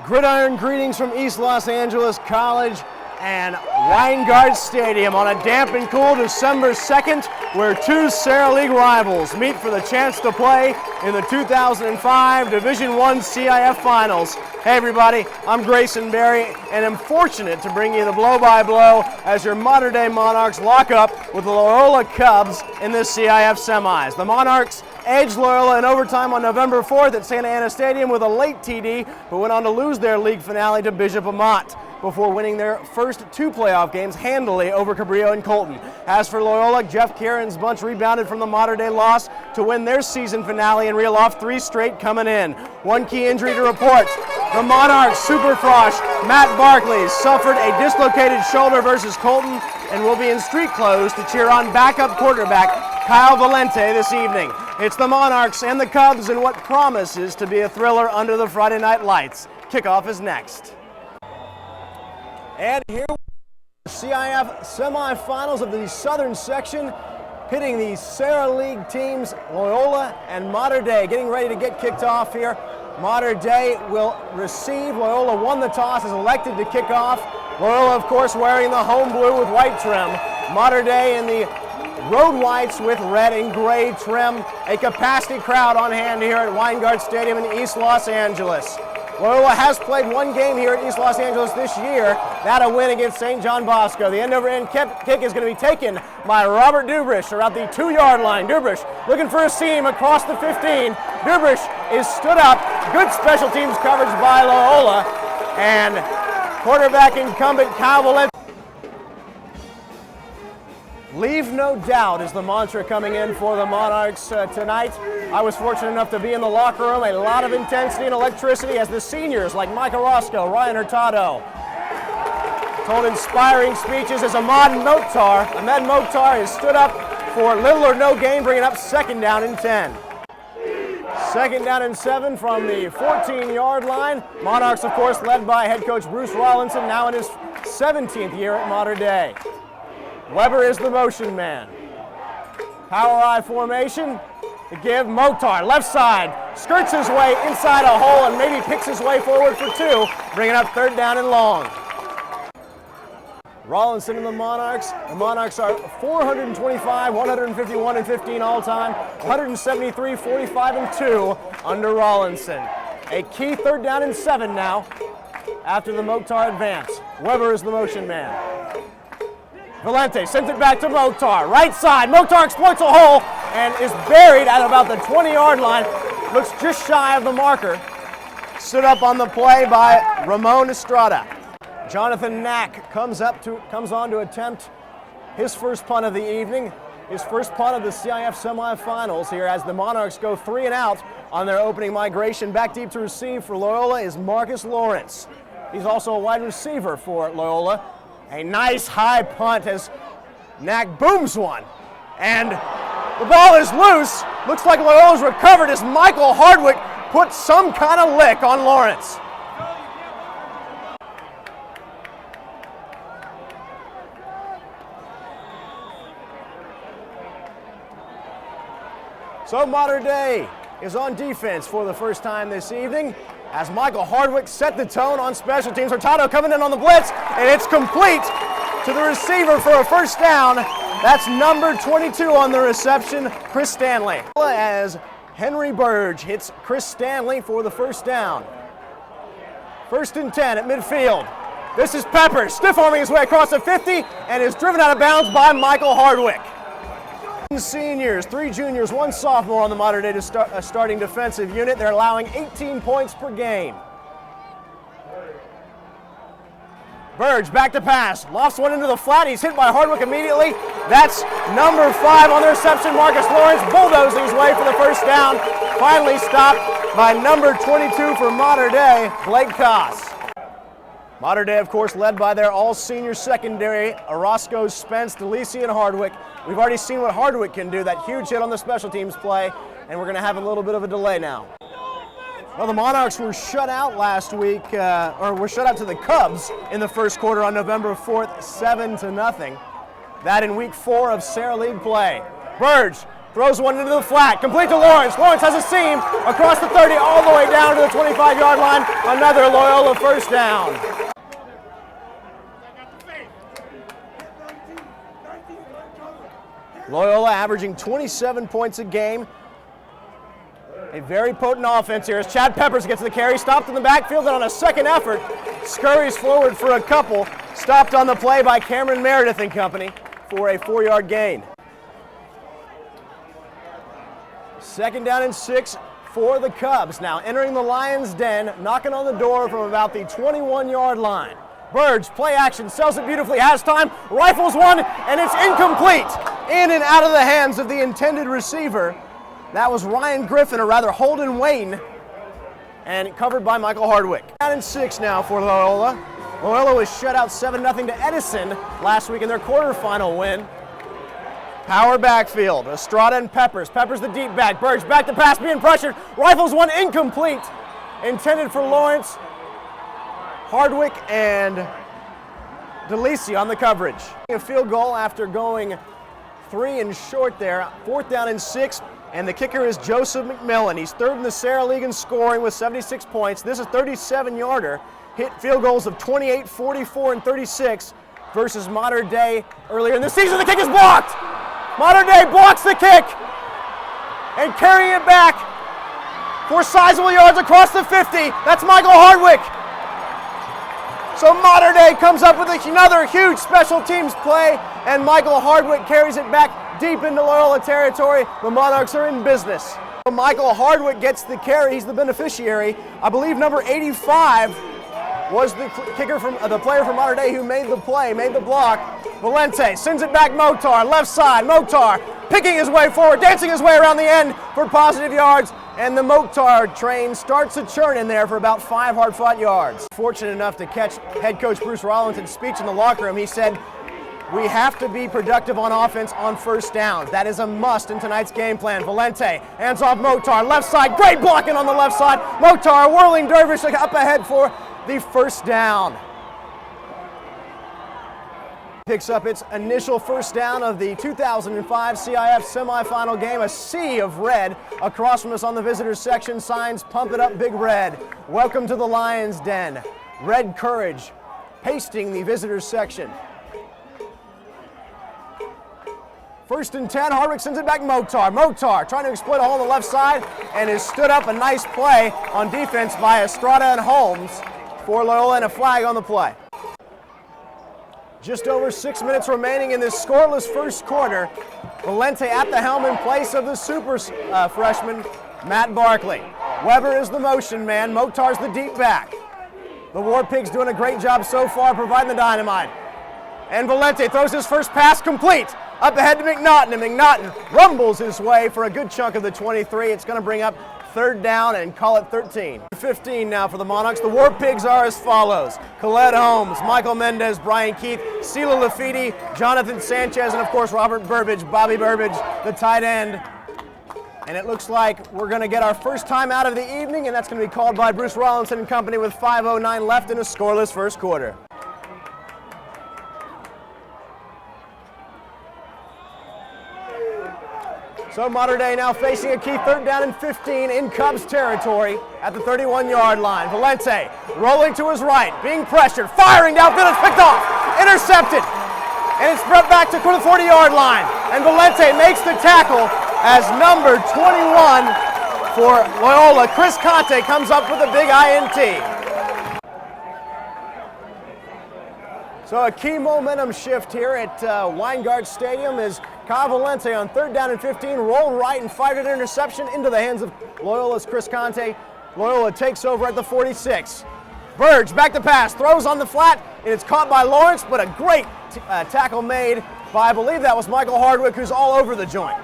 Gridiron greetings from East Los Angeles College and Weingart Stadium on a damp and cool December 2nd, where two Sarah League rivals meet for the chance to play in the 2005 Division I CIF Finals. Hey everybody, I'm Grayson Berry, and I'm fortunate to bring you the blow-by-blow as your modern-day Monarchs lock up with the Loyola Cubs in this CIF semis. The Monarchs edged Loyola in overtime on November 4th at Santa Ana Stadium with a late TD, but went on to lose their league finale to Bishop Amat before winning their first two playoff games handily over Cabrillo and Colton. As for Loyola, Jeff Kieran's bunch rebounded from the modern-day loss to win their season finale and reel off three straight coming in. One key injury to report. The Monarchs Superfrosh Matt Barkley suffered a dislocated shoulder versus Colton and will be in street clothes to cheer on backup quarterback Kyle Valente this evening. It's the Monarchs and the Cubs in what promises to be a thriller under the Friday night lights. Kickoff is next. And here we are, CIF semifinals of the southern section, pitting the Sarah League teams Loyola and Modern Day, getting ready to get kicked off here. Modern Day will receive. Loyola won the toss, is elected to kick off. Loyola, of course, wearing the home blue with white trim. Modern Day in the road whites with red and gray trim. A capacity crowd on hand here at Weingart Stadium in East Los Angeles. Loyola has played one game here at East Los Angeles this year. That a win against St. John Bosco. The end-over-end kick is going to be taken by Robert Dubrish around the 2-yard line. Dubrish looking for a seam across the 15. Dubrish is stood up. Good special teams coverage by Loyola. And quarterback incumbent Kyle Valente. Leave no doubt is the mantra coming in for the Monarchs tonight. I was fortunate enough to be in the locker room. A lot of intensity and electricity as the seniors like Micah Roscoe, Ryan Hurtado told inspiring speeches as Ahmed Mokhtar has stood up for little or no gain, bringing up second down and 10. Second down and 7 from the 14-yard line. Monarchs, of course, led by head coach Bruce Rollinson, now in his 17th year at Modern Day. Weber is the motion man. Power I formation to give. Mokhtar, left side, skirts his way inside a hole and maybe picks his way forward for 2, bringing up third down and long. Rollinson and the Monarchs. The Monarchs are 425, 151 and 15 all time, 173, 45 and 2 under Rollinson. A key third down and 7 now after the Mokhtar advance. Weber is the motion man. Valente sends it back to Mokhtar. Right side, Mokhtar exploits a hole and is buried at about the 20-yard line. Looks just shy of the marker. Stood up on the play by Ramon Estrada. Jonathan Knack comes on to attempt his first punt of the evening, his first punt of the CIF semifinals here as the Monarchs go 3 and out on their opening migration. Back deep to receive for Loyola is Marcus Lawrence. He's also a wide receiver for Loyola. A nice high punt as Knack booms one. And the ball is loose. Looks like Loyola's recovered as Michael Hardwick puts some kind of lick on Lawrence. So Modern Day is on defense for the first time this evening as Michael Hardwick set the tone on special teams. Hurtado coming in on the blitz, and it's complete to the receiver for a first down. That's number 22 on the reception, Chris Stanley. As Henry Burge hits Chris Stanley for the first down. First and 10 at midfield. This is Pepper, stiff-arming his way across the 50 and is driven out of bounds by Michael Hardwick. Seniors, 3 juniors, 1 sophomore on the Modern Day starting defensive unit. They're allowing 18 points per game. Burge back to pass, lofts one into the flat. He's hit by Hardwick immediately. That's number 5 on the reception, Marcus Lawrence, bulldozing his way for the first down. Finally stopped by number 22 for Modern Day, Blake Koss. Modern Day, of course, led by their all-senior secondary, Orozco, Spence, DeLisi, and Hardwick. We've already seen what Hardwick can do, that huge hit on the special teams play, and we're going to have a little bit of a delay now. Well, the Monarchs were shut out last week, were shut out to the Cubs in the first quarter on November 4th, 7-0. That in week 4 of Sarah League play. Burge throws one into the flat, complete to Lawrence. Lawrence has a seam across the 30, all the way down to the 25-yard line. Another Loyola first down. Loyola averaging 27 points a game. A very potent offense here as Chad Peppers gets the carry, stopped in the backfield, and on a second effort, scurries forward for a couple. Stopped on the play by Cameron Meredith and company for a 4-yard gain. Second down and 6 for the Cubs. Now entering the Lions' den, knocking on the door from about the 21-yard line. Burge, play action, sells it beautifully, has time, rifles one, and it's incomplete. In and out of the hands of the intended receiver. That was Ryan Griffin, or rather Holden Wayne, and covered by Michael Hardwick. Down and 6 now for Loyola. Loyola was shut out 7-0 to Edison last week in their quarterfinal win. Power backfield, Estrada and Peppers. Peppers the deep back, Burge back to pass, being pressured. Rifles one incomplete. Intended for Lawrence. Hardwick and DeLisi on the coverage. A field goal after going 3 and short there. 4th down and 6. And the kicker is Joseph McMillan. He's 3rd in the Sarah League in scoring with 76 points. This is a 37-yarder. Hit field goals of 28, 44, and 36 versus Modern Day earlier in the season. The kick is blocked. Modern Day blocks the kick and carrying it back for sizable yards across the 50. That's Michael Hardwick. So Modern Day comes up with another huge special teams play, and Michael Hardwick carries it back deep into Loyola territory. The Monarchs are in business. Michael Hardwick gets the carry. He's the beneficiary. I believe number 85 was the kicker from the player from Modern Day who made the play, made the block. Valente sends it back Motar, left side. Motar picking his way forward, dancing his way around the end for positive yards. And the Mokhtar train starts to churn in there for about 5 hard-fought yards. Fortunate enough to catch head coach Bruce Rollinton's speech in the locker room. He said, we have to be productive on offense on first downs. That is a must in tonight's game plan. Valente hands off Mokhtar, left side, great blocking on the left side. Mokhtar, whirling dervish up ahead for the first down. Picks up its initial first down of the 2005 CIF semifinal game. A sea of red across from us on the visitors section. Signs, pump it up, Big Red. Welcome to the Lions' Den. Red Courage pasting the visitors section. 1st and 10, Hardwick sends it back Mokhtar. Mokhtar trying to exploit a hole on the left side and has stood up a nice play on defense by Estrada and Holmes for Loyola, and a flag on the play. Just over 6 minutes remaining in this scoreless first quarter. Valente at the helm in place of the super freshman, Matt Barkley. Weber is the motion man. Mokhtar's the deep back. The War Pigs doing a great job so far providing the dynamite. And Valente throws his first pass complete. Up ahead to McNaughton, and McNaughton rumbles his way for a good chunk of the 23. It's going to bring up 3rd down and call it 13. 15 now for the Monarchs. The War Pigs are as follows. Colette Holmes, Michael Mendez, Brian Keith, Sela Lafiti, Jonathan Sanchez, and of course Robert Burbage, Bobby Burbage, the tight end. And it looks like we're going to get our first time out of the evening, and that's going to be called by Bruce Rollinson and company with 5:09 left in a scoreless first quarter. So Modern Day now facing a key 3rd down and 15 in Cubs territory at the 31-yard line. Valente rolling to his right, being pressured, firing downfield, it's picked off, intercepted, and it's brought back to the 40-yard line. And Valente makes the tackle as number 21 for Loyola, Chris Conte, comes up with a big INT. So a key momentum shift here at Weingart Stadium is Kyle Valente on 3rd down and 15, rolled right and fired an interception into the hands of Loyola's Chris Conte. Loyola takes over at the 46. Burge back to pass, throws on the flat, and it's caught by Lawrence, but a great tackle made by, I believe that was Michael Hardwick, who's all over the joint.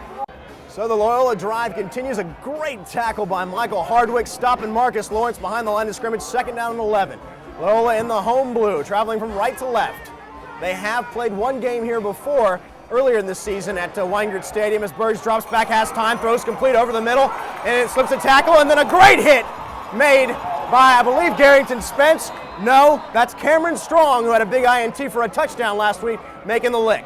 So the Loyola drive continues. A great tackle by Michael Hardwick, stopping Marcus Lawrence behind the line of scrimmage, 2nd down and 11. Loyola in the home blue, traveling from right to left. They have played one game here before, earlier in the season at Weingart Stadium, as Burge drops back, has time, throws complete over the middle, and it slips a tackle, and then a great hit made by, I believe, Garrington Spence. No, that's Cameron Strong, who had a big INT for a touchdown last week, making the lick.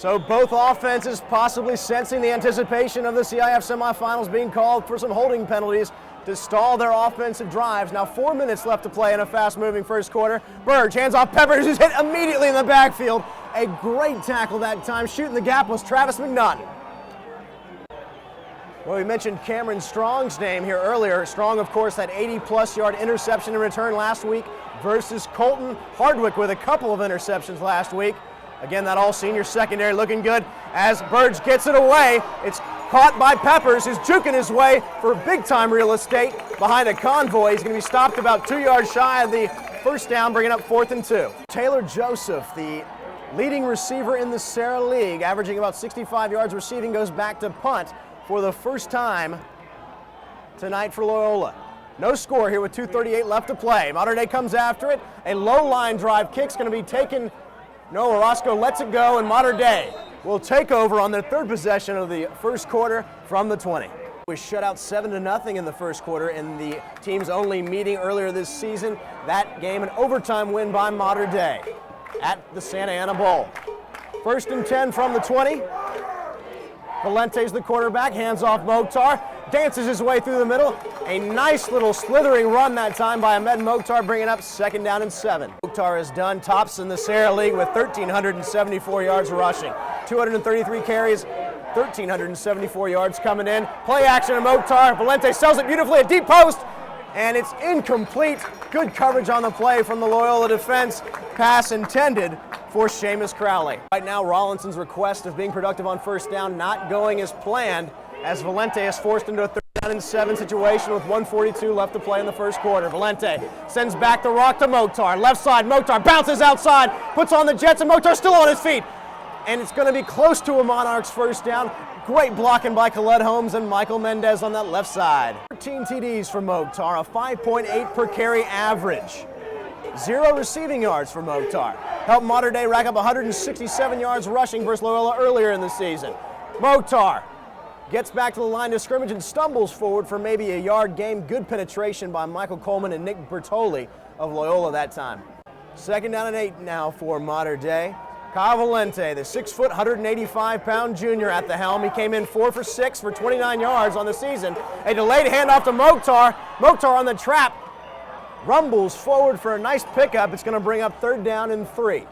So both offenses possibly sensing the anticipation of the CIF semifinals being called for some holding penalties to stall their offensive drives. Now 4 minutes left to play in a fast-moving first quarter. Burge hands off Peppers, who's hit immediately in the backfield. A great tackle that time. Shooting the gap was Travis McNaughton. Well, we mentioned Cameron Strong's name here earlier. Strong, of course, that 80-plus yard interception in return last week versus Colton. Hardwick with a couple of interceptions last week. Again, that all-senior secondary looking good as Burge gets it away. It's caught by Peppers, who's juking his way for big-time real estate behind a convoy. He's going to be stopped about 2 yards shy of the first down, bringing up 4th and 2. Taylor Joseph, the leading receiver in the Sarah League, averaging about 65 yards receiving, goes back to punt for the first time tonight for Loyola. No score here with 2:38 left to play. Mater Dei comes after it. A low line drive kick's going to be taken. No, Orozco lets it go, and Mater Dei will take over on their third possession of the first quarter from the 20. We shut out 7-0 in the first quarter in the team's only meeting earlier this season. That game, an overtime win by Mater Dei at the Santa Ana Bowl. 1st and 10 from the 20. Valente's the quarterback, hands off Mokhtar, dances his way through the middle. A nice little slithering run that time by Ahmed Mokhtar, bringing up 2nd down and 7. Mokhtar is done, tops in the Sarah League with 1,374 yards rushing. 233 carries, 1,374 yards coming in. Play action to Mokhtar. Valente sells it beautifully at deep post, and it's incomplete. Good coverage on the play from the Loyola defense. Pass intended for Seamus Crowley. Right now, Rollinson's request of being productive on first down not going as planned, as Valente is forced into a 3rd down and 7 situation with 1:42 left to play in the first quarter. Valente sends back the rock to Mokhtar. Left side, Mokhtar bounces outside, puts on the Jets, and Mokhtar still on his feet. And it's going to be close to a Monarchs first down. Great blocking by Khaled Holmes and Michael Mendez on that left side. 13 TDs for Mokhtar, a 5.8 per carry average. 0 receiving yards for Mokhtar. Helped Mater Dei rack up 167 yards rushing versus Loyola earlier in the season. Mokhtar gets back to the line of scrimmage and stumbles forward for maybe a yard gain. Good penetration by Michael Coleman and Nick Bertoli of Loyola that time. 2nd down and 8 now for Mater Dei. Kyle Valente, the 6-foot, 185-pound junior at the helm. He came in 4 for 6 for 29 yards on the season. A delayed handoff to Mokhtar. Mokhtar on the trap. Rumbles forward for a nice pickup. It's going to bring up 3rd down and 3.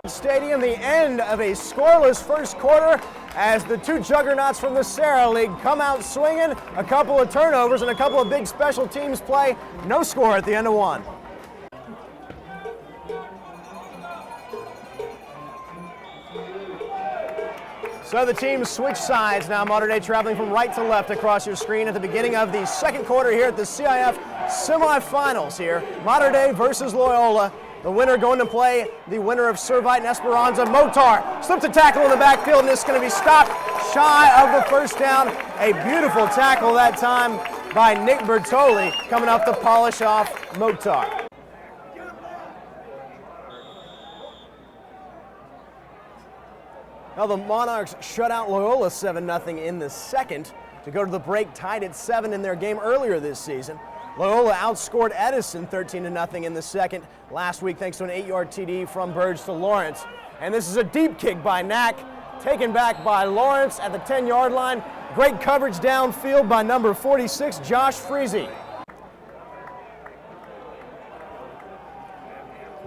Stadium, the end of a scoreless first quarter as the two juggernauts from the Sarah League come out swinging. A couple of turnovers and a couple of big special teams play. No score at the end of 1. So the teams switch sides now. Mater Dei traveling from right to left across your screen at the beginning of the second quarter here at the CIF semifinals here. Mater Dei versus Loyola. The winner going to play the winner of Servite and Esperanza. Mokhtar slips a tackle in the backfield, and this is going to be stopped shy of the first down. A beautiful tackle that time by Nick Bertoli coming up to polish off Mokhtar. Now the Monarchs shut out Loyola 7-0 in the second to go to the break tied at 7 in their game earlier this season. Loyola outscored Edison 13-0 in the second last week thanks to an 8-yard TD from Burge to Lawrence. And this is a deep kick by Knack, taken back by Lawrence at the 10-yard line. Great coverage downfield by number 46, Josh Freese.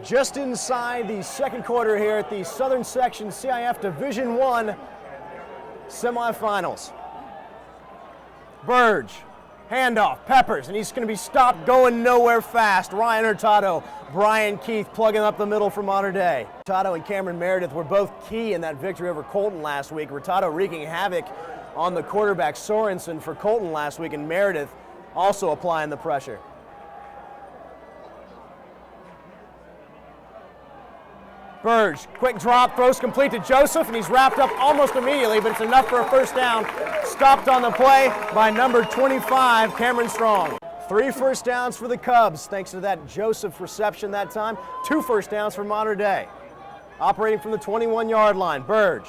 Just inside the second quarter here at the Southern Section CIF Division I semifinals. Burge, handoff, Peppers, and he's going to be stopped going nowhere fast. Ryan Hurtado, Brian Keith plugging up the middle for Mater Dei. Hurtado and Cameron Meredith were both key in that victory over Colton last week. Hurtado wreaking havoc on the quarterback Sorensen for Colton last week, and Meredith also applying the pressure. Burge, quick drop, throws complete to Joseph, and he's wrapped up almost immediately, but it's enough for a first down. Stopped on the play by number 25, Cameron Strong. 3 first downs for the Cubs, thanks to that Joseph reception that time. 2 first downs for Mater Dei. Operating from the 21-yard line, Burge.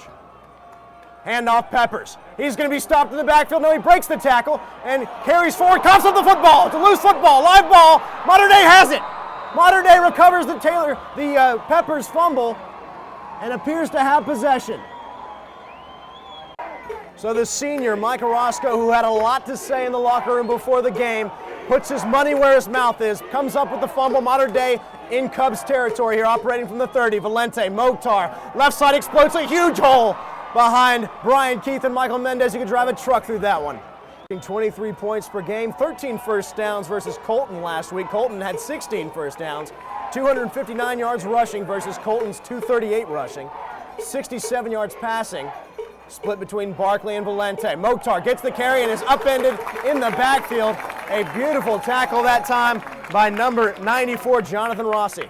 Handoff Peppers. He's going to be stopped in the backfield. No, he breaks the tackle and carries forward, coughs up the football. It's a loose football, live ball. Mater Dei has it. Mater Dei recovers the Peppers fumble, and appears to have possession. So the senior, Mike Orozco, who had a lot to say in the locker room before the game, puts his money where his mouth is, comes up with the fumble. Modern Day in Cubs territory here, operating from the 30. Valente, Mokhtar, left side explodes a huge hole behind Brian Keith and Michael Mendez. You could drive a truck through that one. 23 points per game, 13 first downs versus Colton last week. Colton had 16 first downs, 259 yards rushing versus Colton's 238 rushing, 67 yards passing. Split between Barkley and Valente. Mokhtar gets the carry and is upended in the backfield. A beautiful tackle that time by number 94, Jonathan Rossi.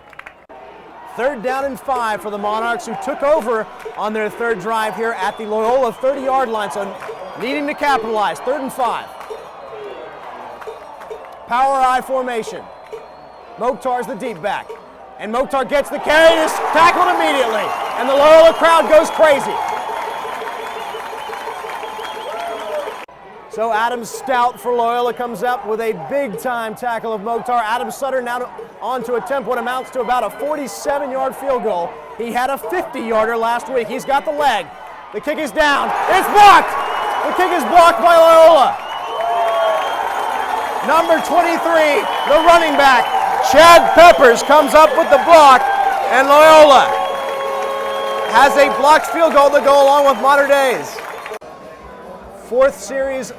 3rd down and 5 for the Monarchs, who took over on their 3rd drive here at the Loyola 30-yard line, so needing to capitalize. 3rd and 5. Power I formation. Mokhtar's the deep back. And Mokhtar gets the carry and is tackled immediately. And the Loyola crowd goes crazy. So Adam Stout for Loyola comes up with a big-time tackle of Mokhtar. Adam Sutter now on to attempt what amounts to about a 47-yard field goal. He had a 50-yarder last week. He's got the leg. The kick is down. It's blocked! The kick is blocked by Loyola. Number 23, the running back, Chad Peppers, comes up with the block, and Loyola has a blocked field goal to go along with Mater Dei's. 4th series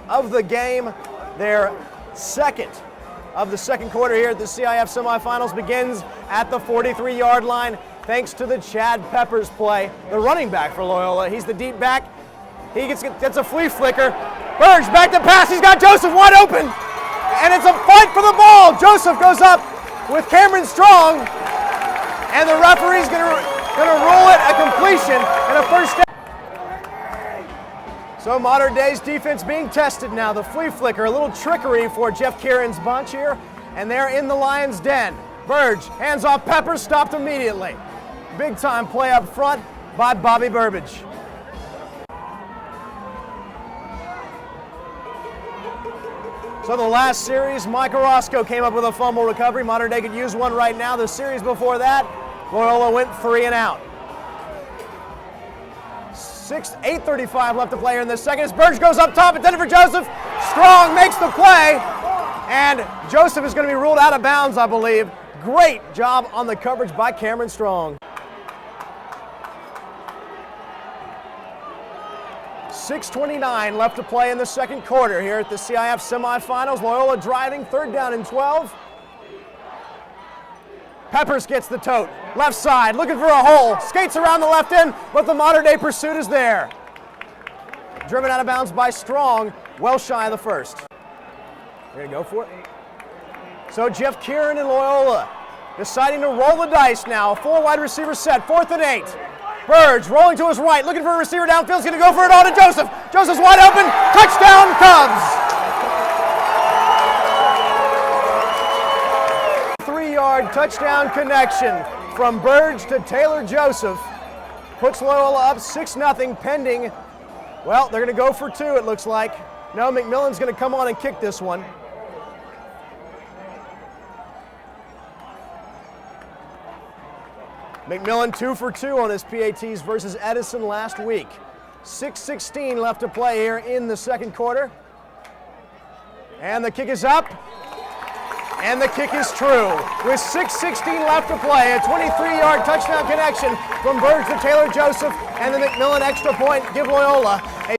of the game, their 2nd of the 2nd quarter here at the CIF semifinals begins at the 43-yard line thanks to the Chad Peppers play, the running back for Loyola. He's the deep back. He gets a flea flicker. Burge back to pass. He's got Joseph wide open. And it's a fight for the ball. Joseph goes up with Cameron Strong. And the referee's going to rule it a completion and a first down. So Mater Dei's defense being tested now. The flea flicker, a little trickery for Jeff Kieran's bunch here. And they're in the Lions' den. Burge, hands off Peppers, stopped immediately. Big time play up front by Bobby Burbage. So the last series, Mike Orozco came up with a fumble recovery. Mater Dei could use one right now. The series before that, Loyola went 3 and out. 8:35 left to play here in the second. As Burge goes up top, intended for Joseph. Strong makes the play, and Joseph is going to be ruled out of bounds, I believe. Great job on the coverage by Cameron Strong. 6:29 left to play in the 2nd quarter here at the CIF semifinals. Loyola driving, 3rd down and 12. Peppers gets the tote, left side, looking for a hole, skates around the left end, but the Mater Dei pursuit is there. Driven out of bounds by Strong, well shy of the first. We're gonna go for it. So Jeff Kieran and Loyola deciding to roll the dice now. A 4 wide receiver set, 4th and 8. Burge rolling to his right, looking for a receiver downfield, he's gonna go for it all to Joseph. Joseph's wide open, touchdown Cubs! 3-yard touchdown connection from Burge to Taylor Joseph. Puts Loyola up 6-0 pending. Well, they're going to go for 2, it looks like. No, McMillan's going to come on and kick this one. McMillan 2 for 2 on his PATs versus Edison last week. 6:16 left to play here in the 2nd quarter. And the kick is up. And the kick is true. With 6:16 left to play, a 23-yard touchdown connection from Burge to Taylor Joseph, and the McMillan extra point give Loyola a...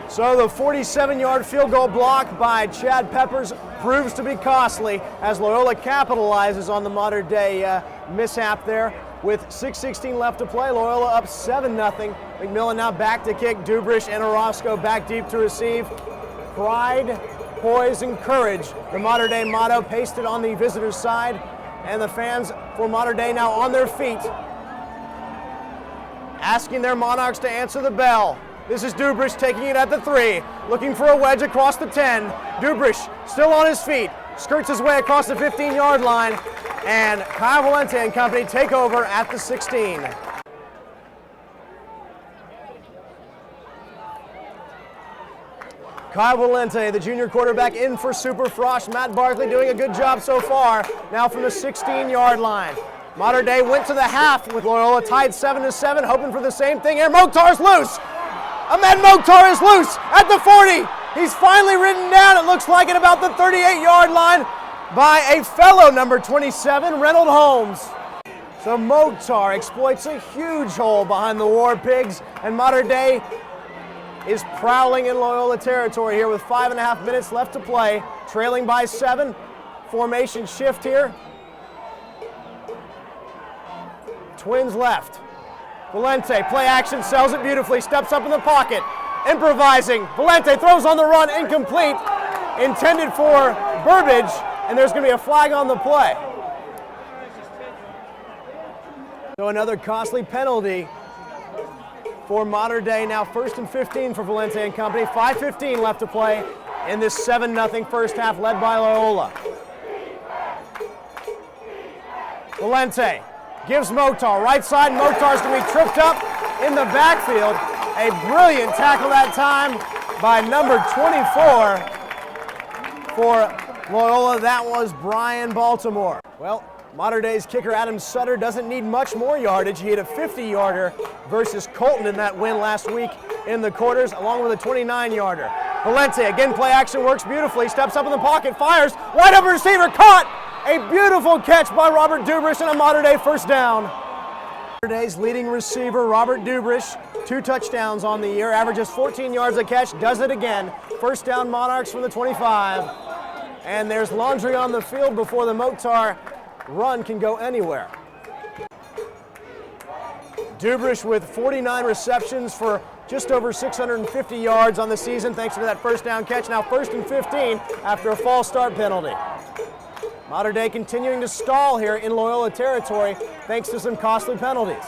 So the 47-yard field goal block by Chad Peppers proves to be costly as Loyola capitalizes on the Mater Dei mishap there. With 6:16 left to play, Loyola up 7-0. McMillan now back to kick. Dubrish and Orozco back deep to receive. Pride, poise, and courage, the Mater Dei motto pasted on the visitors' side, and the fans for Mater Dei now on their feet, asking their Monarchs to answer the bell. This is Dubrish taking it at the 3, looking for a wedge across the 10. Dubrish still on his feet, skirts his way across the 15-yard line, and Kyle Valente and company take over at the 16. Kyle Valente, the junior quarterback, in for Super Frosh. Matt Barkley doing a good job so far. Now from the 16-yard line. Mater Dei went to the half with Loyola tied 7-7, hoping for the same thing here. Mokhtar's loose. Ahmed Mokhtar is loose at the 40. He's finally ridden down, it looks like, at about the 38-yard line by a fellow number 27, Reynold Holmes. So Mokhtar exploits a huge hole behind the War Pigs, and Mater Dei is prowling in Loyola territory here with 5.5 minutes left to play, trailing by 7. Formation shift here. Twins left. Valente, play action, sells it beautifully, steps up in the pocket, improvising. Valente throws on the run, incomplete, intended for Burbage, and there's going to be a flag on the play. So another costly penalty for Mater Dei, now 1st and 15 for Valente and company. 5:15 left to play in this 7-0 first half led by Loyola. Valente gives Mokhtar, right side. Mokhtar's going to be tripped up in the backfield. A brilliant tackle that time by number 24 for Loyola. That was Brian Baltimore. Well, Mater Dei's kicker Adam Sutter doesn't need much more yardage. He had a 50-yarder versus Colton in that win last week in the quarters, along with a 29-yarder. Valente, again, play action works beautifully. Steps up in the pocket, fires, wide open receiver, caught! A beautiful catch by Robert Dubrish and a Mater Dei first down. Mater Dei's leading receiver, Robert Dubrish, 2 touchdowns on the year, averages 14 yards a catch, does it again. First down Monarchs from the 25. And there's laundry on the field before the Mokhtar run can go anywhere. Dubrish with 49 receptions for just over 650 yards on the season thanks to that first down catch. Now 1st and 15 after a false start penalty. Mater Dei continuing to stall here in Loyola territory thanks to some costly penalties.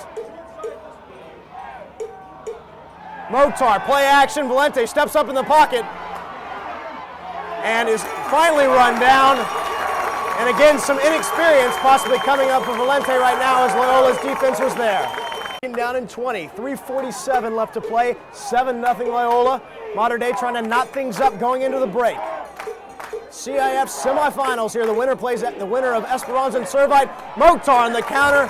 Mokhtar, play action, Valente steps up in the pocket and is finally run down. And again, some inexperience possibly coming up for Valente right now as Loyola's defense was there. Down in 20, 3:47 left to play, 7-0 Loyola. Mater Dei trying to knot things up going into the break. CIF semifinals here. The winner plays at the winner of Esperanza and Servite. Mokhtar on the counter,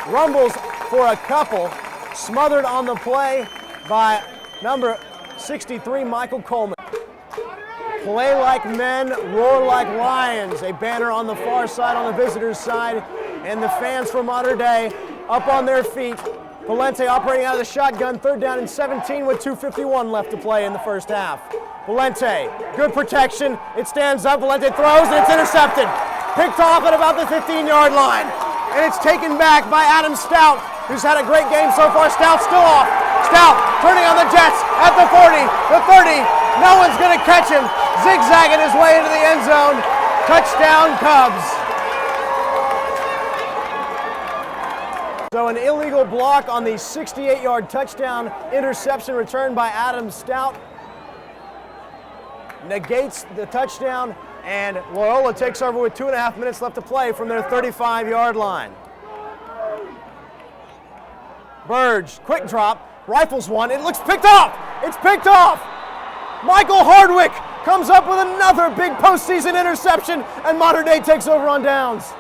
rumbles for a couple, smothered on the play by number 63, Michael Coleman. Play like men, roar like lions. A banner on the far side, on the visitors' side, and the fans from Mater Dei up on their feet. Valente operating out of the shotgun, 3rd down and 17 with 2:51 left to play in the first half. Valente, good protection. It stands up. Valente throws, and it's intercepted. Picked off at about the 15-yard line. And it's taken back by Adam Stout, who's had a great game so far. Stout still off. Stout turning on the Jets at the 40, the 30. No one's going to catch him. Zigzagging his way into the end zone. Touchdown, Cubs. So an illegal block on the 68-yard touchdown interception return by Adam Stout negates the touchdown, and Loyola takes over with 2.5 minutes left to play from their 35-yard line. Burge, quick drop, rifles one, it looks picked off! It's picked off! Michael Hardwick comes up with another big postseason interception, and Mater Dei takes over on downs.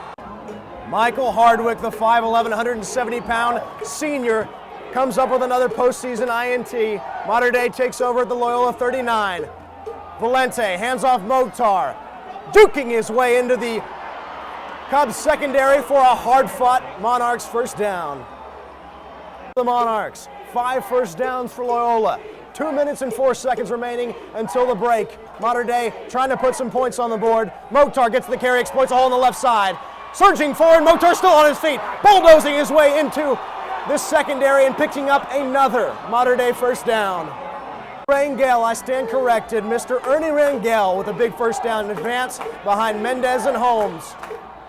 Michael Hardwick, the 5'11", 170-pound senior, comes up with another postseason INT. Mater Dei takes over at the Loyola 39. Valente hands off Mokhtar, duking his way into the Cubs secondary for a hard-fought Monarchs first down. The Monarchs, 5 first downs for Loyola. 2 minutes and 4 seconds remaining until the break. Mater Dei trying to put some points on the board. Mokhtar gets the carry, exploits a hole on the left side. Surging forward, Mokhtar still on his feet, bulldozing his way into this secondary and picking up another Mater Dei first down. Rangel, I stand corrected. Mr. Ernie Rangel with a big first down in advance behind Mendez and Holmes.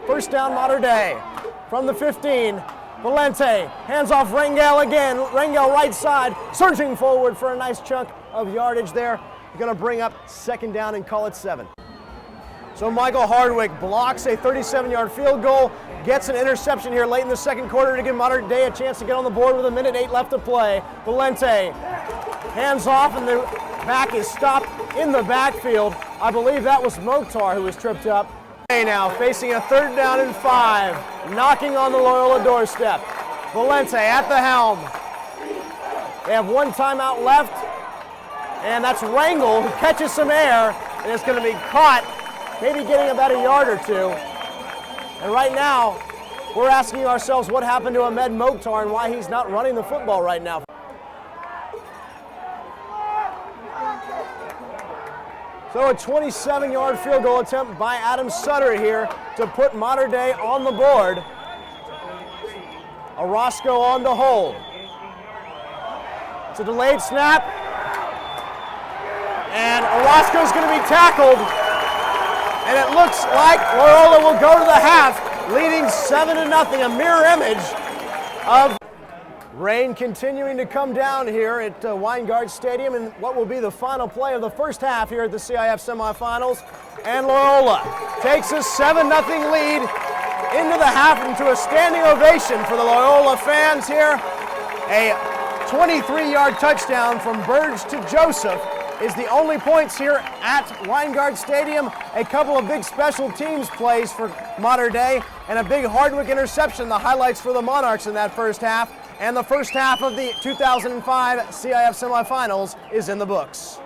First down, Mater Dei from the 15. Valente hands off Rangel again. Rangel right side, surging forward for a nice chunk of yardage there. Going to bring up 2nd down and call it 7. So Michael Hardwick blocks a 37-yard field goal, gets an interception here late in the second quarter to give Mater Dei a chance to get on the board with 1:08 left to play. Valente hands off, and the back is stopped in the backfield. I believe that was Mokhtar who was tripped up. Now facing a 3rd down and 5, knocking on the Loyola doorstep. Valente at the helm. They have 1 timeout left, and that's Rangel who catches some air, and it's going to be caught, maybe getting about a yard or 2. And right now, we're asking ourselves what happened to Ahmed Mokhtar and why he's not running the football right now. So a 27-yard field goal attempt by Adam Sutter here to put Mater Dei on the board. Orozco on to hold. It's a delayed snap. And Orozco's going to be tackled. And it looks like Loyola will go to the half, leading 7-0, a mirror image of rain continuing to come down here at Weingart Stadium in what will be the final play of the first half here at the CIF semifinals. And Loyola takes a 7-0 lead into the half, into a standing ovation for the Loyola fans here. A 23-yard touchdown from Burge to Joseph is the only points here at Weingart Stadium. A couple of big special teams plays for Mater Dei and a big Hardwick interception, the highlights for the Monarchs in that first half. And the first half of the 2005 CIF semifinals is in the books.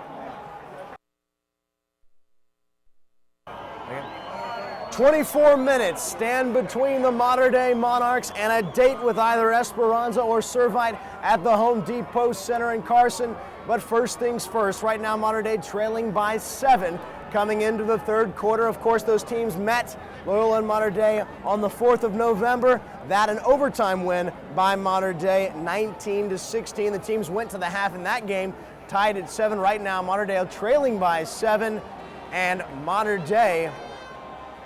24 minutes stand between the Mater Dei Monarchs and a date with either Esperanza or Servite at the Home Depot Center in Carson. But first things first, right now Mater Dei trailing by 7 coming into the 3rd quarter. Of course, those teams met, Loyola and Mater Dei, on the 4th of November. That an overtime win by Mater Dei, 19-16. The teams went to the half in that game, tied at 7. Right now, Mater Dei trailing by 7, and Mater Dei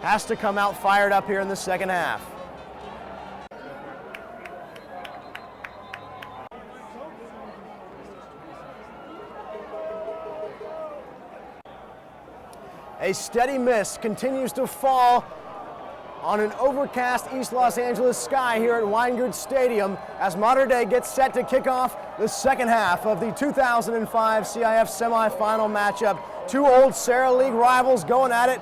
has to come out fired up here in the second half. A steady mist continues to fall on an overcast East Los Angeles sky here at Weingart Stadium as Mater Dei gets set to kick off the second half of the 2005 CIF semifinal matchup. 2 old Sarah League rivals going at it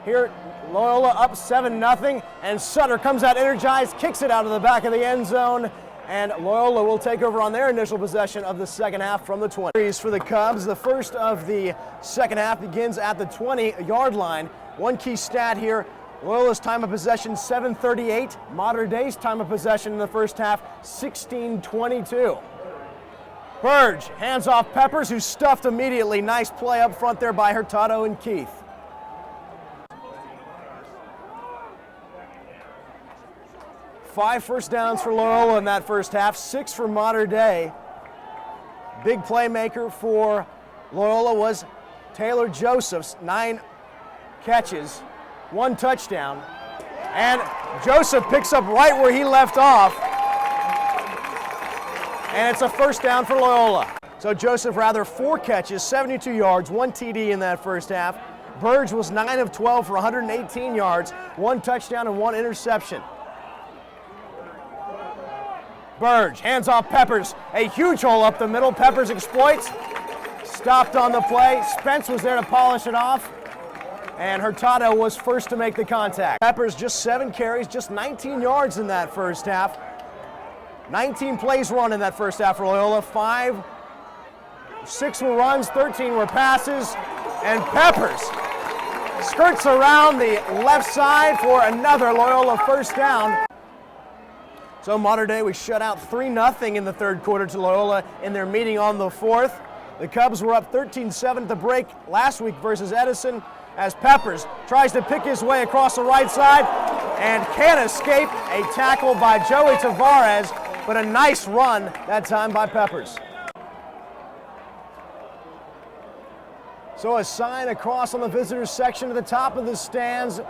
here. Loyola up 7-0, and Sutter comes out energized, kicks it out of the back of the end zone, and Loyola will take over on their initial possession of the second half from the 20. For the Cubs, the first of the second half begins at the 20-yard line. One key stat here, Loyola's time of possession 7:38, Mater Dei's time of possession in the first half 16:22. Burge hands off Peppers, who's stuffed immediately. Nice play up front there by Hurtado and Keith. 5 first downs for Loyola in that first half, 6 for Mater Dei. Big playmaker for Loyola was Taylor Josephs, 9 catches, 1 touchdown. And Joseph picks up right where he left off. And it's a first down for Loyola. So Joseph, 4 catches, 72 yards, 1 TD in that first half. Burge was 9 of 12 for 118 yards, 1 touchdown and 1 interception. Burge hands off Peppers, a huge hole up the middle. Peppers exploits, stopped on the play. Spence was there to polish it off, and Hurtado was first to make the contact. Peppers just 7 carries, just 19 yards in that first half. 19 plays run in that first half for Loyola. 6 were runs, 13 were passes, and Peppers skirts around the left side for another Loyola first down. So Mater Dei was shut out 3-0 in the 3rd quarter to Loyola in their meeting on the 4th. The Cubs were up 13-7 at the break last week versus Edison as Peppers tries to pick his way across the right side and can't escape a tackle by Joey Tavares, but a nice run that time by Peppers. So a sign across on the visitors section at the top of the stands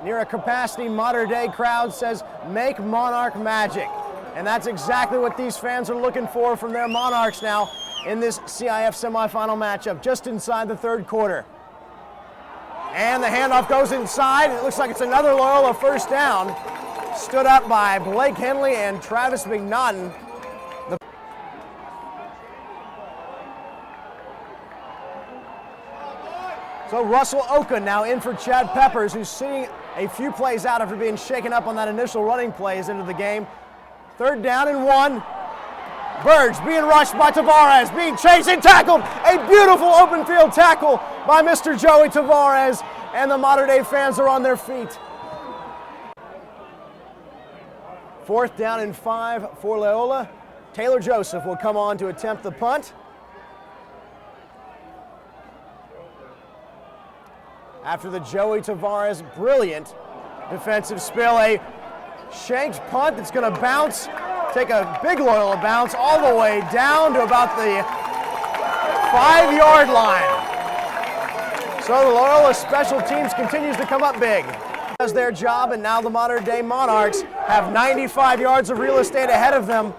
near a capacity Mater Dei crowd says, "Make Monarch magic." And that's exactly what these fans are looking for from their Monarchs now in this CIF semifinal matchup, just inside the 3rd quarter. And the handoff goes inside. It looks like it's another Loyola first down. Stood up by Blake Henley and Travis McNaughton. So Russell Oka now in for Chad Peppers, who's sitting a few plays out after being shaken up on that initial running plays into the game. 3rd down and 1. Burge being rushed by Tavares, being chased and tackled. A beautiful open field tackle by Mr. Joey Tavares, and the Mater Dei fans are on their feet. 4th down and 5 for Loyola. Taylor Joseph will come on to attempt the punt. After the Joey Tavares brilliant defensive spill, a shanked punt that's going to bounce, take a big Loyola bounce all the way down to about the 5-yard line. So the Loyola special teams continues to come up big. Does their job, and now the Mater Dei Monarchs have 95 yards of real estate ahead of them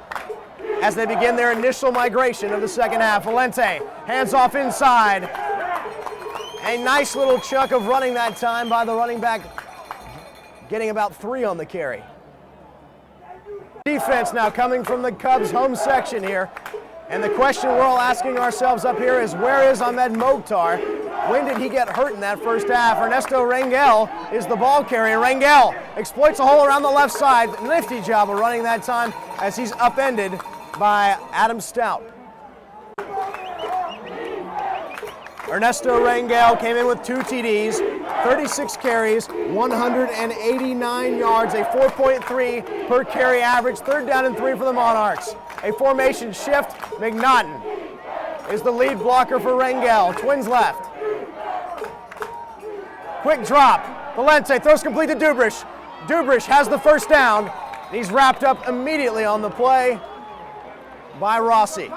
as they begin their initial migration of the second half. Valente hands off inside. A nice little chunk of running that time by the running back, getting about 3 on the carry. Defense now coming from the Cubs home section here. And the question we're all asking ourselves up here is, where is Ahmed Mokhtar? When did he get hurt in that first half? Ernesto Rangel is the ball carrier. Rangel exploits a hole around the left side. Nifty job of running that time as he's upended by Adam Stout. Ernesto Rangel came in with 2 TDs, 36 carries, 189 yards, a 4.3 per carry average. 3rd down and 3 for the Monarchs. A formation shift. McNaughton is the lead blocker for Rangel. Twins left. Quick drop. Valente throws complete to Dubrish. Dubrish has the 1st down. He's wrapped up immediately on the play by Rossi.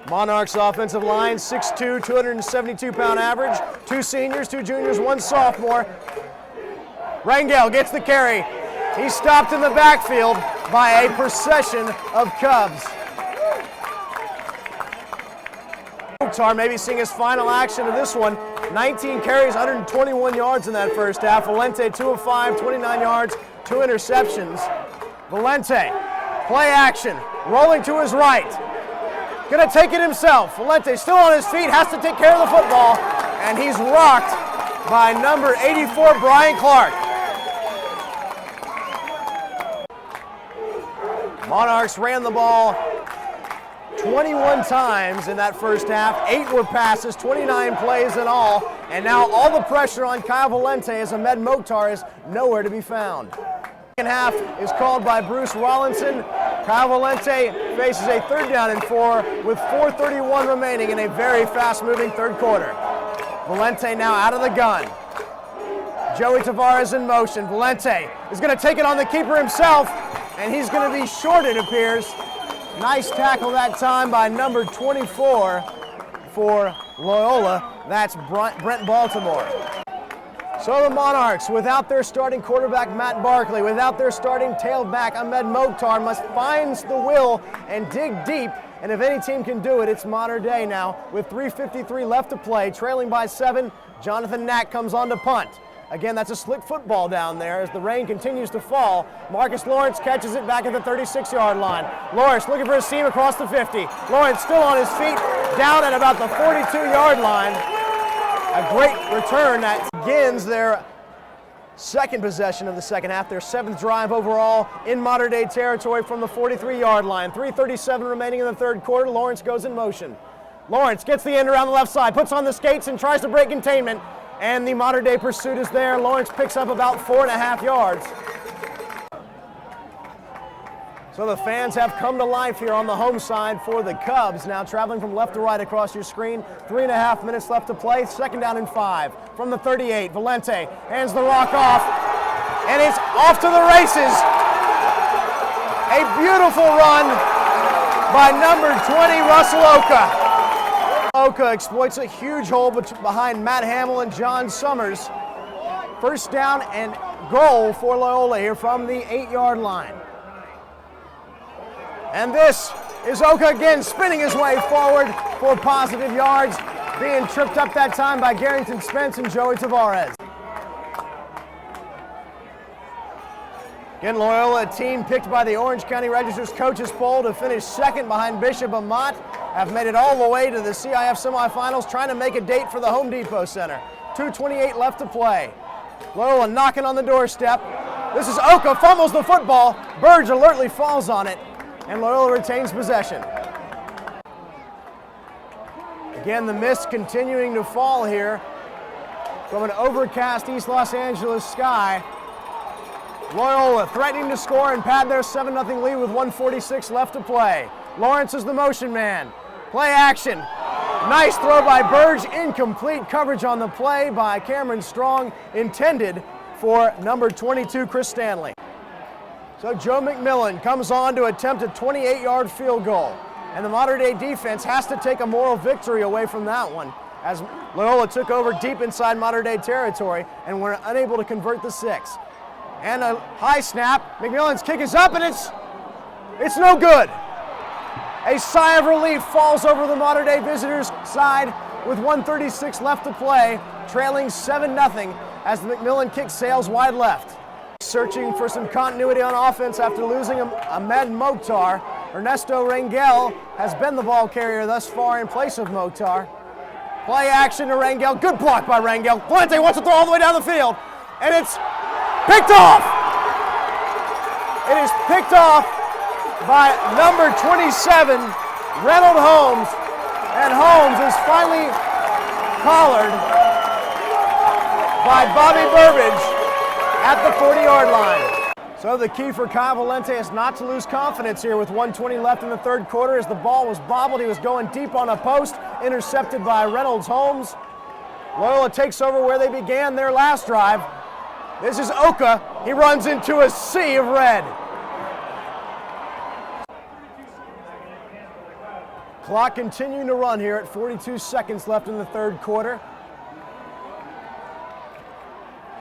Monarchs offensive line, 6'2", 272-pound average. 2 seniors, 2 juniors, 1 sophomore. Rangel gets the carry. He's stopped in the backfield by a procession of Cubs. Mokhtar maybe seeing his final action of this one. 19 carries, 121 yards in that first half. Valente 2 of 5, 29 yards, 2 interceptions. Valente, play action, rolling to his right. Gonna take it himself. Valente still on his feet, has to take care of the football, and he's rocked by number 84, Brian Clark. Monarchs ran the ball 21 times in that first half. 8 were passes, 29 plays in all, and now all the pressure on Kyle Valente as Ahmed Mokhtar is nowhere to be found. Second half is called by Bruce Rollinson. Kyle Valente faces a 3rd down and 4 with 4:31 remaining in a very fast-moving 3rd quarter. Valente now out of the gun. Joey Tavares in motion. Valente is going to take it on the keeper himself, and he's going to be short, it appears. Nice tackle that time by number 24 for Loyola. That's Brent Baltimore. So the Monarchs, without their starting quarterback Matt Barkley, without their starting tailback Ahmed Mokhtar, must find the will and dig deep. And if any team can do it, it's Mater Dei now. With 3:53 left to play, trailing by 7, Jonathan Knack comes on to punt. Again, that's a slick football down there as the rain continues to fall. Marcus Lawrence catches it back at the 36-yard line. Lawrence looking for a seam across the 50. Lawrence still on his feet, down at about the 42-yard line. A great return that begins their second possession of the second half, their 7th drive overall in Mater Dei territory from the 43-yard line. 3:37 remaining in the 3rd quarter. Lawrence goes in motion. Lawrence gets the end around the left side, puts on the skates and tries to break containment. And the Mater Dei pursuit is there. Lawrence picks up about 4.5 yards. So the fans have come to life here on the home side for the Cubs. Now traveling from left to right across your screen. 3.5 minutes left to play. 2nd down and 5 from the 38. Valente hands the rock off, and it's off to the races. A beautiful run by number 20, Russell Oka. Oka exploits a huge hole behind Matt Hamill and John Summers. 1st down and goal for Loyola here from the 8-yard line. And this is Oka again spinning his way forward for positive yards, being tripped up that time by Garrington Spence and Joey Tavares. Again, Loyola, a team picked by the Orange County Register's coaches poll to finish second behind Bishop Amat, have made it all the way to the CIF semifinals, trying to make a date for the Home Depot Center. 2:28 left to play. Loyola knocking on the doorstep. This is Oka, fumbles the football. Burge alertly falls on it, and Loyola retains possession. Again, the mist continuing to fall here from an overcast East Los Angeles sky. Loyola threatening to score and pad their 7-0 lead with 1:46 left to play. Lawrence is the motion man. Play action. Nice throw by Burge. Incomplete coverage on the play by Cameron Strong, intended for number 22, Chris Stanley. So Joe McMillan comes on to attempt a 28-yard field goal. And the Mater Dei defense has to take a moral victory away from that one, as Loyola took over deep inside Mater Dei territory and were unable to convert the 6. And a high snap. McMillan's kick is up, and it's no good. A sigh of relief falls over the Mater Dei visitors' side with 1:36 left to play, trailing 7-0 as the McMillan kick sails wide left. Searching for some continuity on offense after losing Ahmed Mokhtar, Ernesto Rangel has been the ball carrier thus far in place of Mokhtar. Play action to Rangel. Good block by Rangel. Valente wants to throw all the way down the field, and it's picked off. It is picked off by number 27, Reynold Holmes, and Holmes is finally collared by Bobby Burbage at the 40-yard line. So the key for Kyle Valente is not to lose confidence here with 1:20 left in the third quarter as the ball was bobbled. He was going deep on a post, intercepted by Reynolds Holmes. Loyola takes over where they began their last drive. This is Oka. He runs into a sea of red. Clock continuing to run here at 42 seconds left in the third quarter.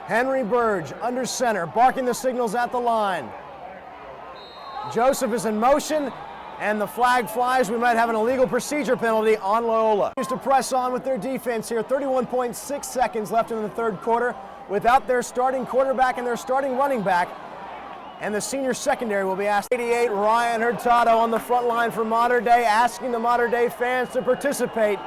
Henry Burge under center, barking the signals at the line. Joseph is in motion, and the flag flies. We might have an illegal procedure penalty on Loyola. Used to press on with their defense here. 31.6 seconds left in the third quarter without their starting quarterback and their starting running back. And the senior secondary will be asked. 88, Ryan Hurtado on the front line for Mater Dei, asking the Mater Dei fans to participate.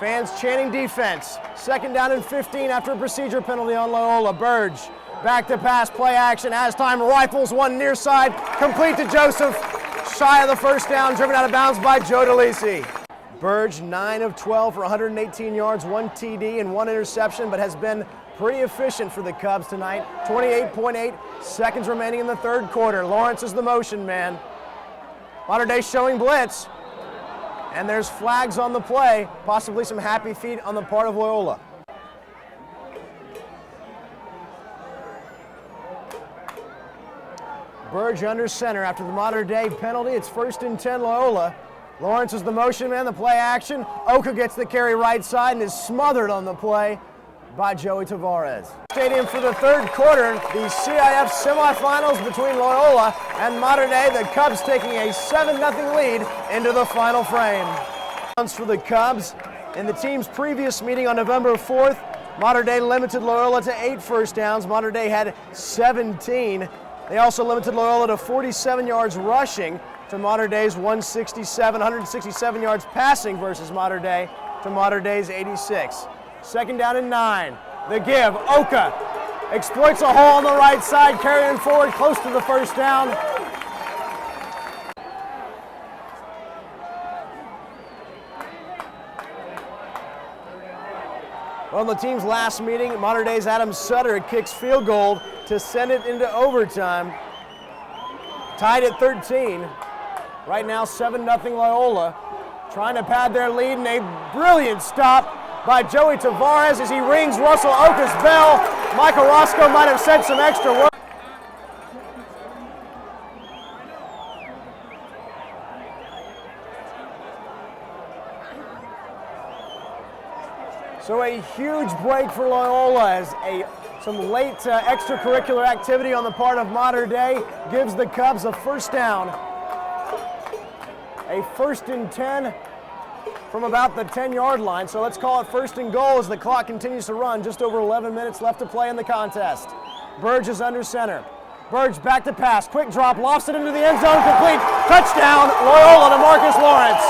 Fans chanting defense. Second down and 15 after a procedure penalty on Loyola. Burge, back to pass, play action. As time rifles one near side, complete to Joseph. Shy of the first down, driven out of bounds by Joe DeLisi. Burge, 9 of 12 for 118 yards, 1 TD and 1 interception, but has been pretty efficient for the Cubs tonight. 28.8 seconds remaining in the third quarter. Lawrence is the motion man. Mater Dei showing blitz. And there's flags on the play, possibly some happy feet on the part of Loyola. Burge under center after the Mater Dei penalty. It's 1st and 10 Loyola. Lawrence is the motion man, the play action. Oka gets the carry right side and is smothered on the play by Joey Tavares. Stadium for the third quarter, the CIF semifinals between Loyola and Mater Dei. The Cubs taking a 7-0 lead into the final frame. For the Cubs, in the team's previous meeting on November 4th, Mater Dei limited Loyola to 8 first downs. Mater Dei had 17. They also limited Loyola to 47 yards rushing to Mater Dei's 167 yards passing versus Mater Dei to Mater Dei's 86. Second down and 9. The give. Oka exploits a hole on the right side, carrying forward close to the first down. Well, in the team's last meeting, Mater Dei's Adam Sutter kicks field goal to send it into overtime. Tied at 13. Right now, 7-0 Loyola. Trying to pad their lead, and a brilliant stop by Joey Tavares as he rings Russell Oka's bell. Michael Roscoe might have said some extra work. So a huge break for Loyola as some late extracurricular activity on the part of Mater Dei gives the Cubs a first down. A 1st and 10 from about the 10-yard line. So let's call it 1st and goal as the clock continues to run. Just over 11 minutes left to play in the contest. Burge is under center. Burge back to pass, quick drop, lofts it into the end zone, complete, touchdown, Loyola to Marcus Lawrence.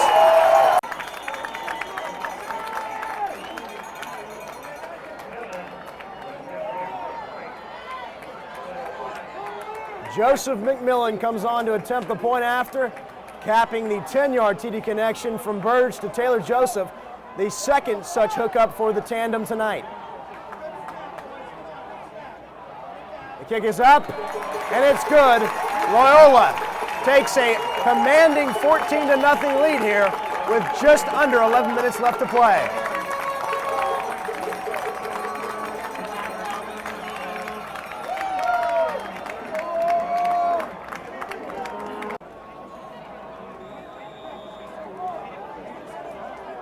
Joseph McMillan comes on to attempt the point after, capping the 10-yard TD connection from Burge to Taylor Joseph, the second such hookup for the tandem tonight. The kick is up, and it's good. Loyola takes a commanding 14-0 lead here with just under 11 minutes left to play.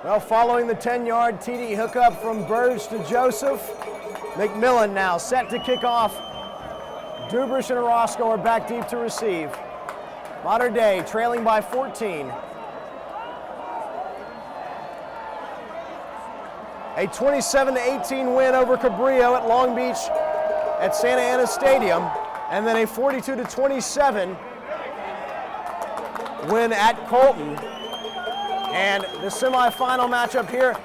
Well, following the 10-yard TD hookup from Burge to Joseph, McMillan now set to kick off. Dubrish and Orozco are back deep to receive. Mater Dei trailing by 14. A 27-18 win over Cabrillo at Long Beach at Santa Ana Stadium, and then a 42-27 win at Colton. And the semifinal matchup here,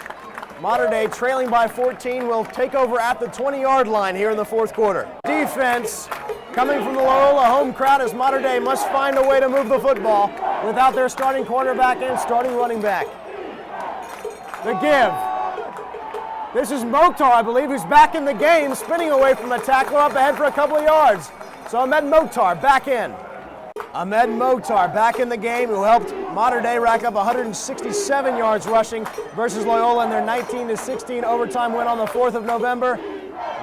Mater Dei trailing by 14 will take over at the 20-yard line here in the fourth quarter. Defense coming from the Loyola home crowd as Mater Dei must find a way to move the football without their starting quarterback and starting running back. The give. This is Mokhtar, I believe, who's back in the game, spinning away from the tackler up ahead for a couple of yards. So Ahmed Mokhtar back in. Ahmed Mokhtar back in the game, who helped Mater Dei rack up 167 yards rushing versus Loyola in their 19-16 overtime win on the 4th of November.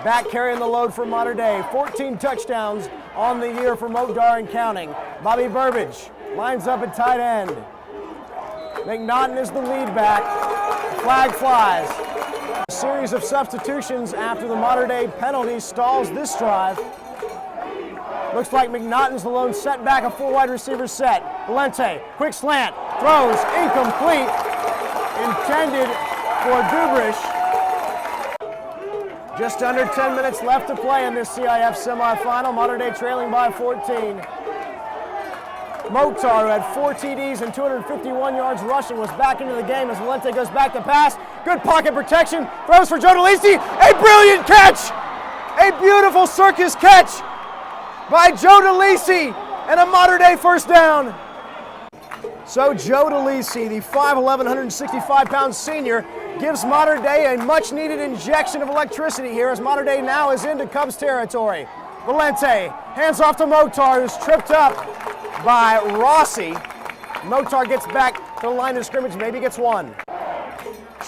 Back carrying the load for Mater Dei. 14 touchdowns on the year for Mokhtar and counting. Bobby Burbage lines up at tight end. McNaughton is the lead back. Flag flies. A series of substitutions after the Mater Dei penalty stalls this drive. Looks like McNaughton's the lone setback, a full wide receiver set. Valente, quick slant, throws, incomplete. Intended for Dubrish. Just under 10 minutes left to play in this CIF semifinal. Mater Dei trailing by 14. Mokhtar, who had 4 TDs and 251 yards rushing, was back into the game as Valente goes back to pass. Good pocket protection, throws for Joe DeLisi. A brilliant catch! A beautiful circus catch by Joe DeLisi, and a Mater Dei first down. So Joe DeLisi, the 5'11", 165-pound senior, gives Mater Dei a much-needed injection of electricity here as Mater Dei now is into Cubs territory. Valente hands off to Mokhtar, who's tripped up by Rossi. Mokhtar gets back to the line of scrimmage, maybe gets one.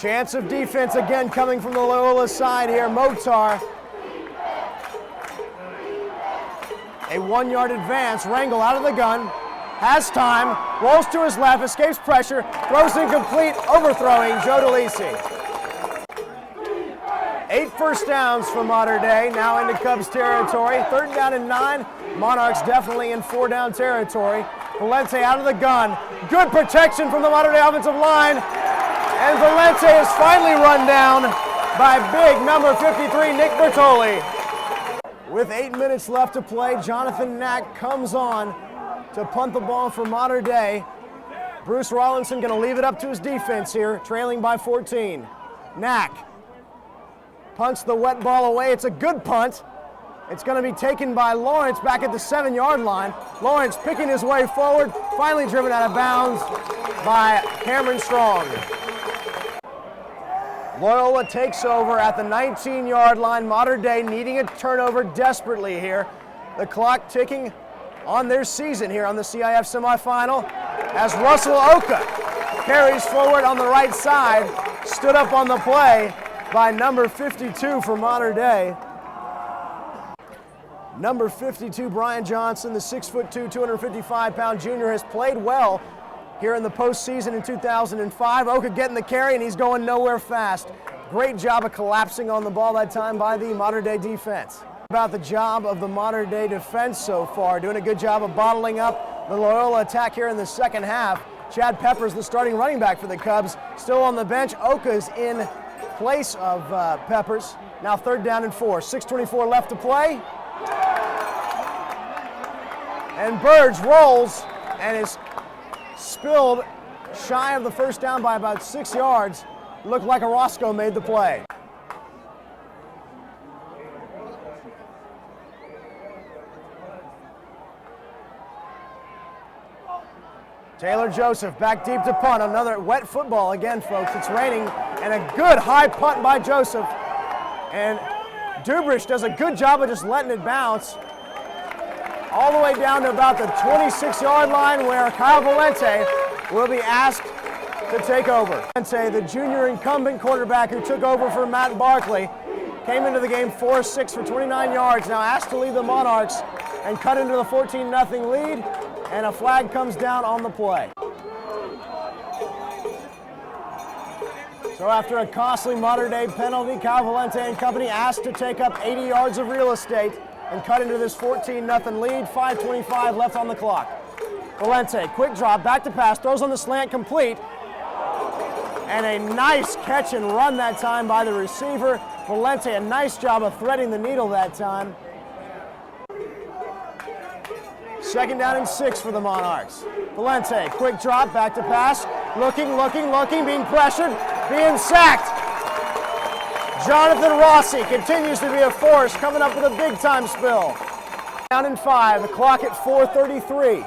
Chance of defense again coming from the Loyola side here. Mokhtar, a 1-yard advance. Rangel out of the gun, has time, rolls to his left, escapes pressure, throws incomplete, overthrowing Joe DeLisi. 8 first downs for Mater Dei, now into Cubs territory. 3rd down and 9. Monarchs definitely in 4-down territory. Valente out of the gun. Good protection from the Mater Dei offensive line. And Valente is finally run down by big number 53, Nick Bertoli. With 8 minutes left to play, Jonathan Knack comes on to punt the ball for Mater Dei. Bruce Rollinson going to leave it up to his defense here, trailing by 14. Knack punts the wet ball away. It's a good punt. It's going to be taken by Lawrence back at the 7-yard line. Lawrence picking his way forward, finally driven out of bounds by Cameron Strong. Loyola takes over at the 19-yard line. Mater Dei needing a turnover desperately here. The clock ticking on their season here on the CIF semifinal as Russell Oka carries forward on the right side, stood up on the play by number 52 for Mater Dei. Number 52, Brian Johnson, the 6'2", 255-pound junior, has played well here in the postseason in 2005. Oka getting the carry, and he's going nowhere fast. Great job of collapsing on the ball that time by the Mater Dei defense. About the job of the Mater Dei defense so far, doing a good job of bottling up the Loyola attack here in the second half. Chad Peppers, the starting running back for the Cubs, still on the bench. Oka's in place of Peppers. Now 3rd down and 4. 6:24 left to play. And Burge rolls and is spilled shy of the first down by about 6 yards. Looked like Orozco made the play. Taylor Joseph back deep to punt. Another wet football again, folks. It's raining, and a good high punt by Joseph. And Dubrich does a good job of just letting it bounce all the way down to about the 26-yard line, where Kyle Valente will be asked to take over. Valente, the junior incumbent quarterback who took over for Matt Barkley, came into the game 4-6 for 29 yards, now asked to lead the Monarchs and cut into the 14-0 lead, and a flag comes down on the play. So after a costly modern-day penalty, Kyle Valente and company asked to take up 80 yards of real estate and cut into this 14-0 lead, 5:25 left on the clock. Valente, quick drop, back to pass, throws on the slant, complete, and a nice catch and run that time by the receiver. Valente, a nice job of threading the needle that time. 2nd down and 6 for the Monarchs. Valente, quick drop, back to pass, looking, being pressured, being sacked. Jonathan Rossi continues to be a force, coming up with a big-time spill. Down and 5, the clock at 4:33.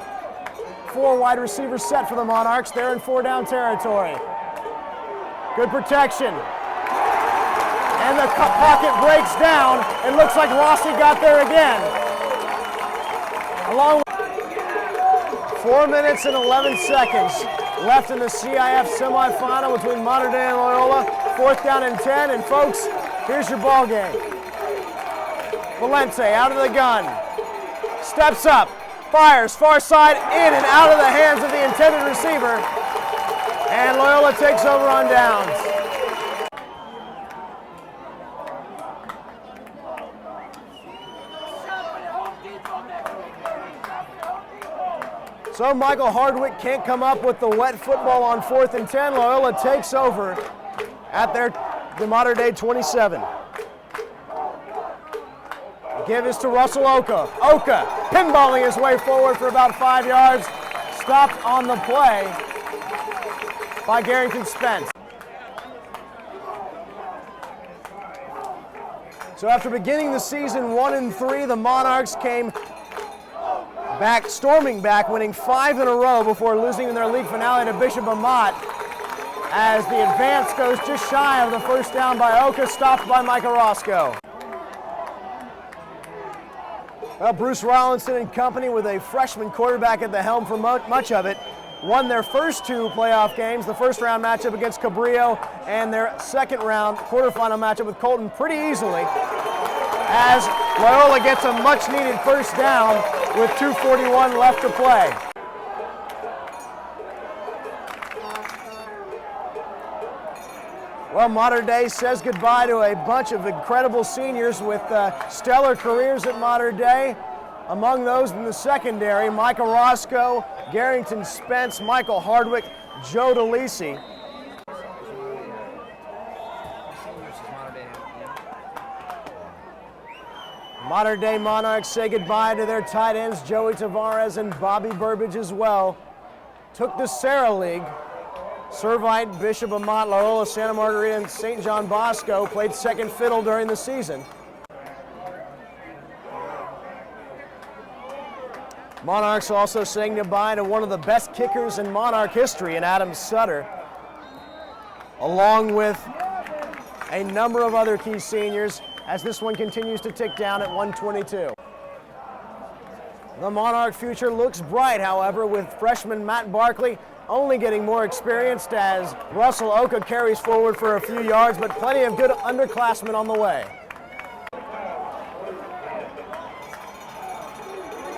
4 wide receivers set for the Monarchs. They're in 4-down territory. Good protection. And the pocket breaks down. It looks like Rossi got there again. Along with 4 minutes and 11 seconds left in the CIF semifinal between Mater Dei and Loyola. 4th down and 10, and folks, here's your ball game. Valente out of the gun, steps up, fires, far side, in and out of the hands of the intended receiver, and Loyola takes over on downs. So Michael Hardwick can't come up with the wet football on 4th and 10. Loyola takes over at the Mater Dei 27. Give is to Russell Oka. Oka pinballing his way forward for about 5 yards. Stopped on the play by Garrington Spence. So after beginning the season 1-3, the Monarchs came back, storming back, winning 5 in a row before losing in their league finale to Bishop Amat, as the advance goes just shy of the first down by Oka, stopped by Mike Orozco. Well, Bruce Rollinson and company, with a freshman quarterback at the helm for much of it, won their first 2 playoff games, the first round matchup against Cabrillo and their second round quarterfinal matchup with Colton, pretty easily, as Loyola gets a much needed first down with 2:41 left to play. Well, Mater Dei says goodbye to a bunch of incredible seniors with stellar careers at Mater Dei. Among those in the secondary, Mike Orozco, Garrington Spence, Michael Hardwick, Joe DeLisi. Mater Dei Monarchs say goodbye to their tight ends, Joey Tavares and Bobby Burbage as well. Took the Sarah League. Servite, Bishop Amat, Loyola, Santa Margarita, and St. John Bosco played second fiddle during the season. Monarchs also saying goodbye to one of the best kickers in Monarch history in Adam Sutter, along with a number of other key seniors, as this one continues to tick down at 122. The Monarch future looks bright, however, with freshman Matt Barkley only getting more experienced as Russell Oka carries forward for a few yards, but plenty of good underclassmen on the way.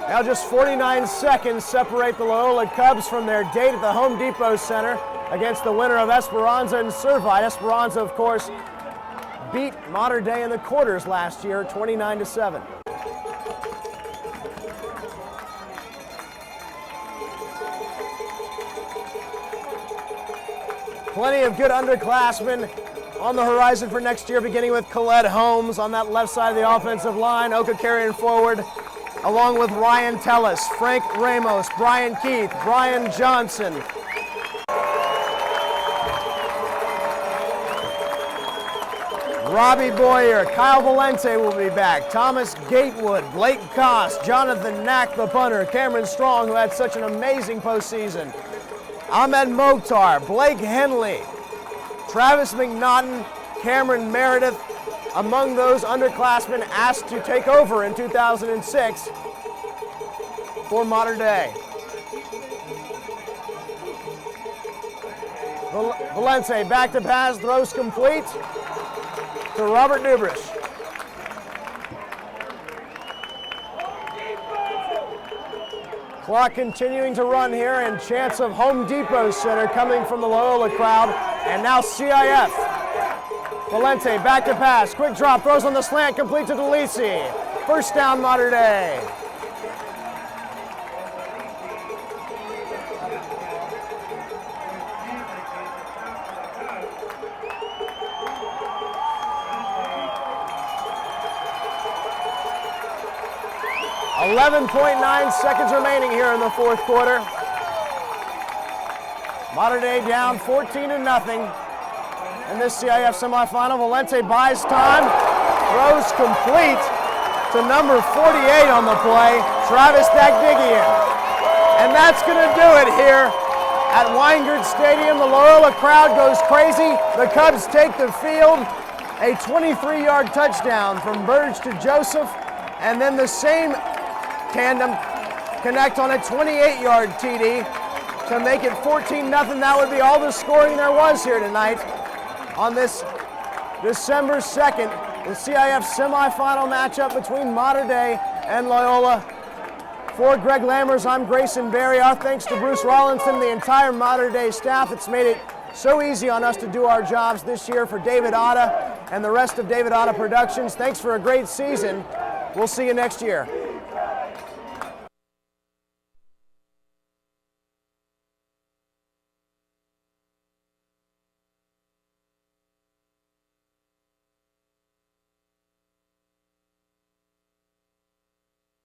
Now just 49 seconds separate the Loyola Cubs from their date at the Home Depot Center against the winner of Esperanza and Servite. Esperanza, of course, beat Mater Dei in the quarters last year, 29-7. Plenty of good underclassmen on the horizon for next year, beginning with Colette Holmes on that left side of the offensive line. Oka carrying forward. along with Ryan Tellis, Frank Ramos, Brian Keith, Brian Johnson. Robbie Boyer, Kyle Valente will be back, Thomas Gatewood, Blake Koss, Jonathan Knack, the punter, Cameron Strong, who had such an amazing postseason, Ahmed Mokhtar, Blake Henley, Travis McNaughton, Cameron Meredith, among those underclassmen asked to take over in 2006 for Mater Dei. Valente back to pass, throws complete to Robert Dubrish. Clock continuing to run here, and chance of Home Depot Center coming from the Loyola crowd, and now CIF. Valente back to pass, quick drop, throws on the slant, complete to DeLisi. First down, Mater Dei. .9 seconds remaining here in the fourth quarter. Mater Dei down 14-0 in this CIF semifinal. Valente buys time, throws complete to number 48 on the play, Travis Dagdigian. And that's going to do it here at Weingart Stadium. The Loyola crowd goes crazy. The Cubs take the field. A 23-yard touchdown from Burge to Joseph, and then the same tandem connect on a 28-yard TD to make it 14-0. That would be all the scoring there was here tonight on this December 2nd, the CIF semifinal matchup between Mater Dei and Loyola. For Greg Lammers, I'm Grayson Berry. Our thanks to Bruce Rawlinson, the entire Mater Dei staff. It's made it so easy on us to do our jobs this year. For David Otta and the rest of David Otta Productions, thanks for a great season. We'll see you next year.